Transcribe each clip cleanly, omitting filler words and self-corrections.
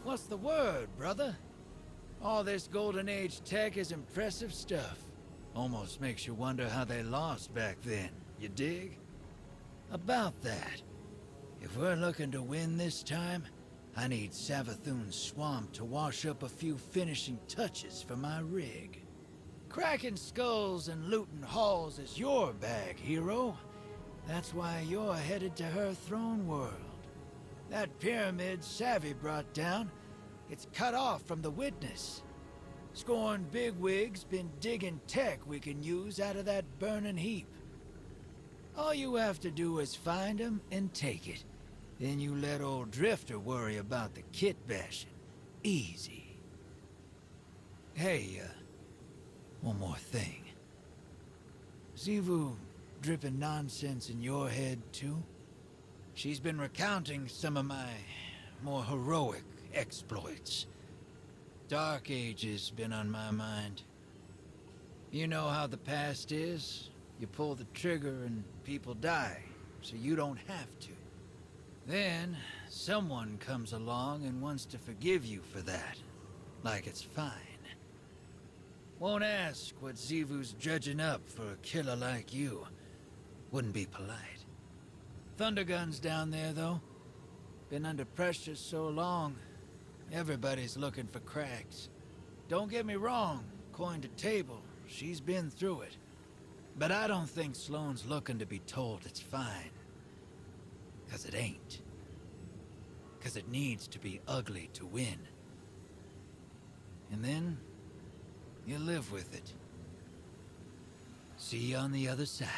What's the word, brother? All this Golden Age tech is impressive stuff. Almost makes you wonder how they lost back then, you dig? About that, if we're looking to win this time, I need Savathun's swamp to wash up a few finishing touches for my rig. Cracking skulls and looting halls is your bag, hero. That's why you're headed to her throne world. That pyramid Savvy brought down, it's cut off from the witness. Scorn bigwigs been digging tech we can use out of that burning heap. All you have to do is find him and take it. Then you let old Drifter worry about the kit bashing. Easy. Hey, one more thing. Xivu dripping nonsense in your head, too? She's been recounting some of my more heroic exploits. Dark Age's been on my mind. You know how the past is. You pull the trigger and people die, so you don't have to. Then, someone comes along and wants to forgive you for that. Like it's fine. Won't ask what Xivu's dredging up for a killer like you. Wouldn't be polite. Thundergun's down there, though. Been under pressure so long, everybody's looking for cracks. Don't get me wrong, coin to table, she's been through it. But I don't think Sloane's looking to be told it's fine. 'Cause it ain't. 'Cause it needs to be ugly to win. And then, you live with it. See you on the other side.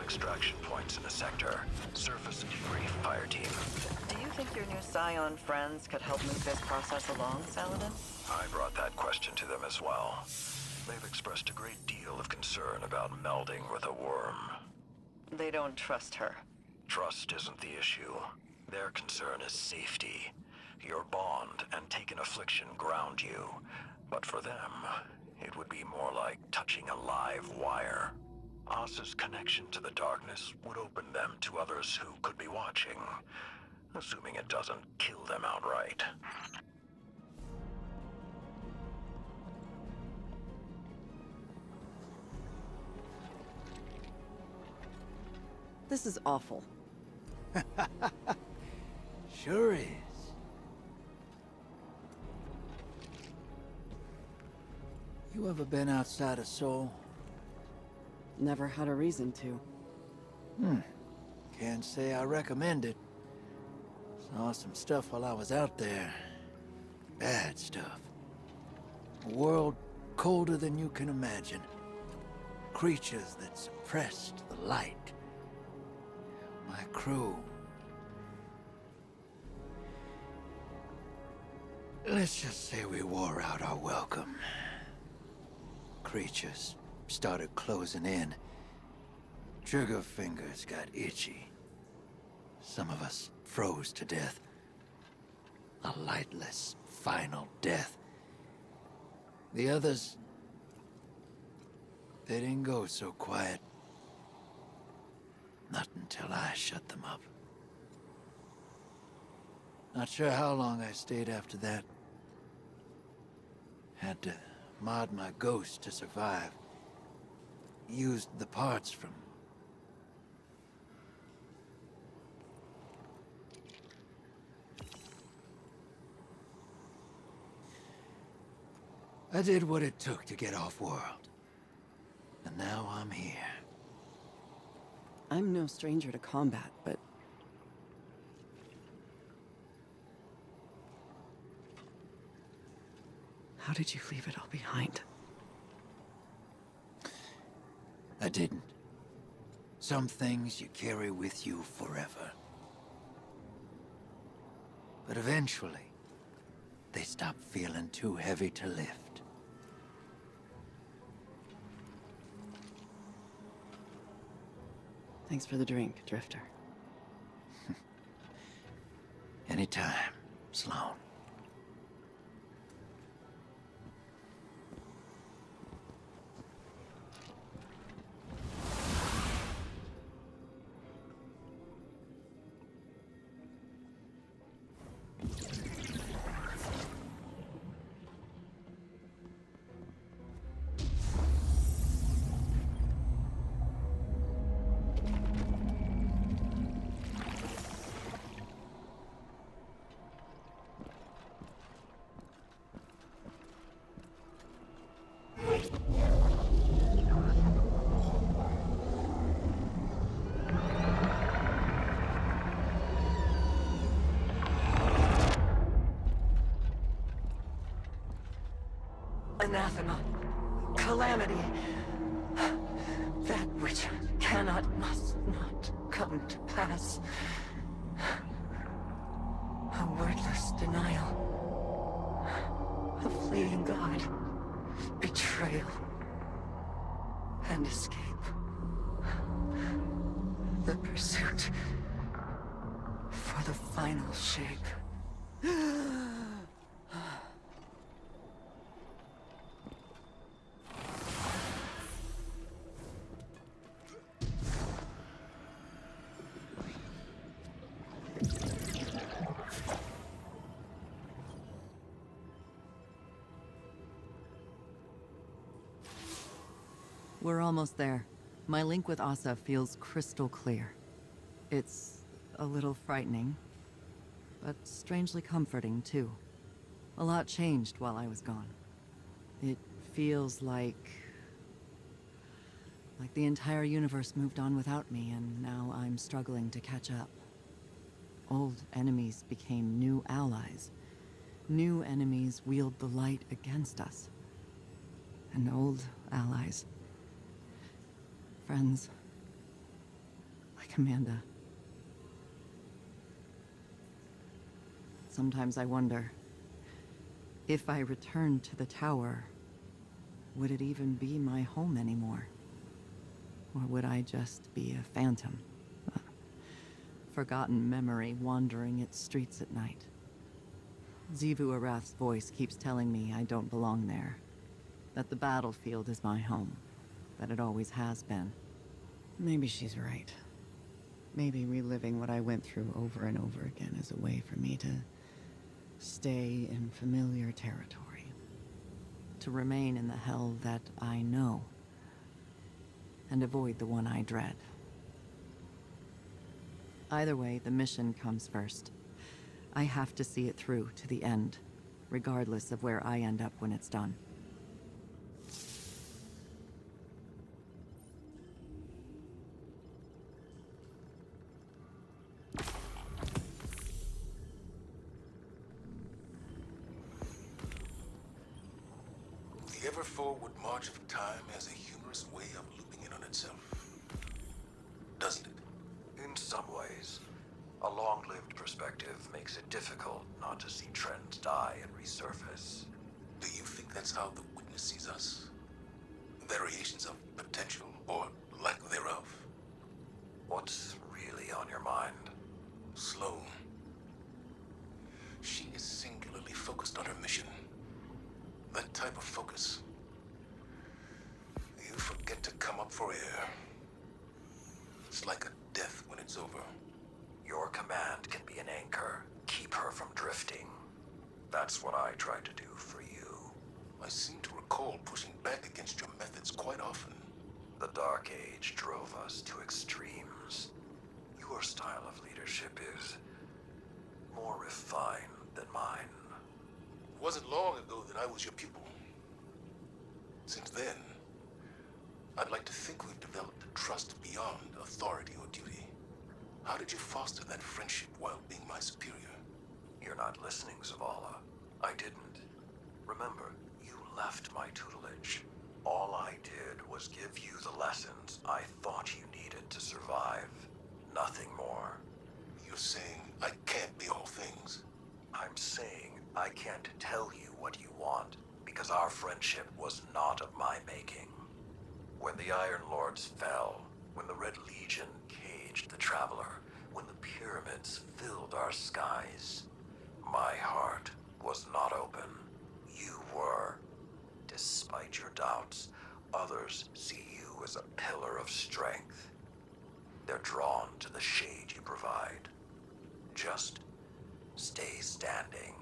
Extraction points in the sector. Surface debrief fire team. Do you think your new Scion friends could help move this process along, Saladin? I brought that question to them as well. They've expressed a great deal of concern about melding with a worm. They don't trust her. Trust isn't the issue. Their concern is safety. Your bond and taken affliction ground you. But for them, it would be more like touching a live wire. Asa's connection to the darkness would open them to others who could be watching, assuming it doesn't kill them outright. This is awful. Sure is. You ever been outside of Seoul? Never had a reason to. Can't say I recommend it. Saw some stuff while I was out there. Bad stuff. A world colder than you can imagine. Creatures that suppressed the light. My crew. Let's just say we wore out our welcome. Creatures started closing in. Trigger fingers got itchy. Some of us froze to death. A lightless, final death. The others, they didn't go so quiet. Not until I shut them up. Not sure how long I stayed after that. Had to mod my ghost to survive. Used the parts from... I did what it took to get off-world. And now I'm here. I'm no stranger to combat, but... how did you leave it all behind? I didn't. Some things you carry with you forever. But eventually, they stop feeling too heavy to lift. Thanks for the drink, Drifter. Anytime, Sloan. Anathema. Calamity. That which cannot, must not come to pass. A wordless denial. A fleeting God. Betrayal. And escape. The pursuit for the final shape. We're almost there. My link with Asa feels crystal clear. It's a little frightening, but strangely comforting, too. A lot changed while I was gone. It feels like the entire universe moved on without me, and now I'm struggling to catch up. Old enemies became new allies. New enemies wield the light against us. And old allies, friends, like Amanda. Sometimes I wonder, if I returned to the tower, would it even be my home anymore? Or would I just be a phantom? A forgotten memory wandering its streets at night? Xivu Arath's voice keeps telling me I don't belong there. That the battlefield is my home. That it always has been. Maybe she's right. Maybe reliving what I went through over and over again is a way for me to stay in familiar territory. To remain in the hell that I know. And avoid the one I dread. Either way, the mission comes first. I have to see it through to the end, regardless of where I end up when it's done. The ever-forward march of time has a humorous way of looping in on itself. Doesn't it? In some ways. A long-lived perspective makes it difficult not to see trends die and resurface. Do you think that's how the Witness sees us? Variations of potential, or lack thereof? What's really on your mind? Sloan. She is singularly focused on her mission. That type of focus. You forget to come up for air. It's like a death when it's over. Your command can be an anchor. Keep her from drifting. That's what I tried to do for you. I seem to recall pushing back against your methods quite often. The Dark Age drove us to extremes. Your style of leadership is more refined than mine. It wasn't long ago that I was your pupil. Since then, I'd like to think we've developed trust beyond authority or duty. How did you foster that friendship while being my superior? You're not listening, Zavala. I didn't. Remember, you left my tutelage. All I did was give you the lessons I thought you needed to survive. Nothing more. You're saying I can't be all things? I'm saying I can't tell you what you want, because our friendship was not of my making. When the Iron Lords fell, When the Red Legion caged the Traveler, when the pyramids filled our skies, my heart was not open. You were. Despite your doubts, others see you as a pillar of strength. They're drawn to the shade you provide. Just stay standing.